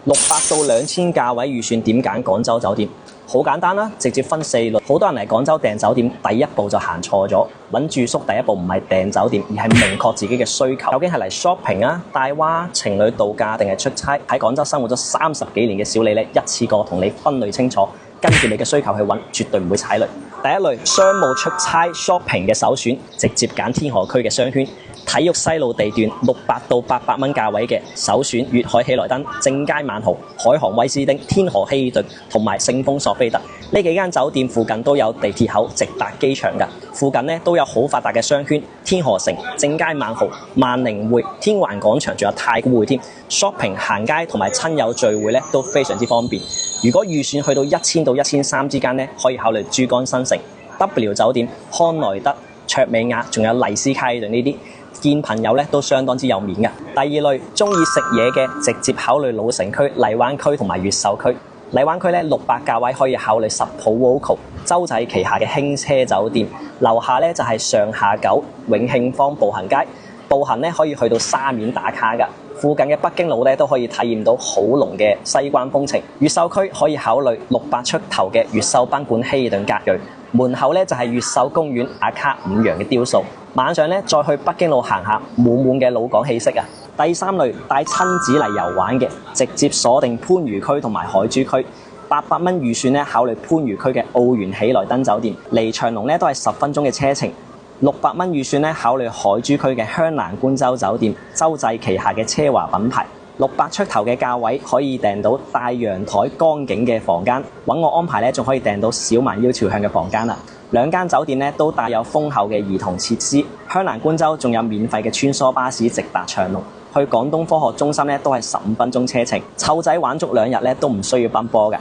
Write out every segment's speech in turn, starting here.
600到2000價位預算點揀廣州酒店？好簡單啦，直接分4類。好多人嚟廣州訂酒店，第一步就行錯咗。揾住宿第一步唔係訂酒店，而係明確自己嘅需求。究竟係嚟 shopping 啊、帶娃、情侶度假定係出差？喺廣州生活咗30幾年嘅小李呢，一次過同你分類清楚，跟住你嘅需求去揾，絕對唔會踩雷。第一類商務出差 shopping 嘅首選，直接揀天河區嘅商圈。體育西路地段600到800蚊價位嘅首選，粵海喜來登、正佳萬豪、海航威斯汀、天河希爾頓同埋聖豐索菲特呢幾間酒店附近都有地鐵口，直達機場㗎。附近呢都有好發達嘅商圈，天河城、正佳萬豪、萬寧匯、天環廣場，仲有太古匯添。shopping 行街同埋親友聚會呢都非常之方便。如果預算去到1000到1300之間呢，可以考慮珠江新城、W 酒店、康萊德、卓美雅，仲有麗思卡爾頓呢啲。見朋友咧都相當之有面嘅。第二類中意食嘢嘅，直接考慮老城區、荔灣區同埋越秀區。荔灣區咧600價位可以考慮十浦 Voco、洲際旗下嘅輕車酒店，樓下咧就係上下九、永慶坊步行街，步行咧可以去到沙面打卡㗎。附近嘅北京路咧都可以體驗到好濃嘅西關風情。越秀區可以考慮600出頭嘅越秀賓館希爾頓格瑞，門口咧就係越秀公園打卡5羊嘅雕塑。晚上咧再去北京路行下，滿滿嘅老港氣息啊！第三類帶親子嚟遊玩嘅，直接鎖定番禺區同埋海珠區。800蚊預算咧，考慮番禺區嘅奧園喜來登酒店，離長隆咧都係10分鐘嘅車程。600蚊預算咧，考慮海珠區嘅香蘭觀洲酒店，洲際旗下嘅奢華品牌。600出頭嘅價位可以訂到帶陽台江景嘅房間，揾我安排咧，仲可以訂到小蠻腰朝向嘅房間啦。兩間酒店咧都帶有豐厚嘅兒童設施，香蘭觀洲仲有免費嘅穿梭巴士直達長隆，去廣東科學中心咧都係15分鐘車程，湊仔玩足2日咧都唔需要奔波㗎。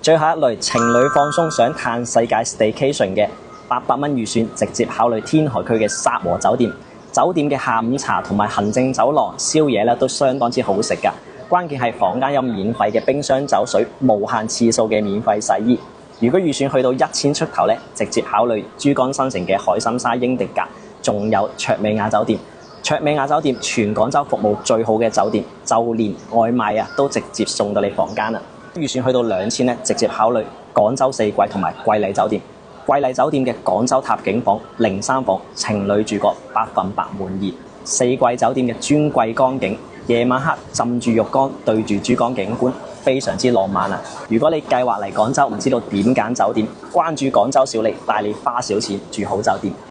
最後一類情侶放鬆想嘆世界 staycation 嘅，800蚊預算直接考慮天河區嘅沙和酒店。酒店嘅下午茶同埋行政走廊宵夜咧都相當之好食㗎，關鍵係房間有免費嘅冰箱酒水，無限次數嘅免費洗衣。如果預算去到1000出頭咧，直接考慮珠江新城嘅海心沙英迪格，仲有卓美雅酒店。卓美雅酒店全廣州服務最好嘅酒店，就連外賣啊都直接送到你房間啦。預算去到2000咧，直接考慮廣州四季同埋桂麗酒店。桂麗酒店嘅廣州塔景房03房，情侶住過100%滿意。四季酒店嘅專櫃江景，夜晚黑浸住浴缸對住珠江景觀，非常之浪漫啊！如果你計劃嚟廣州唔知道點揀酒店，關注廣州小李帶你花小錢住好酒店。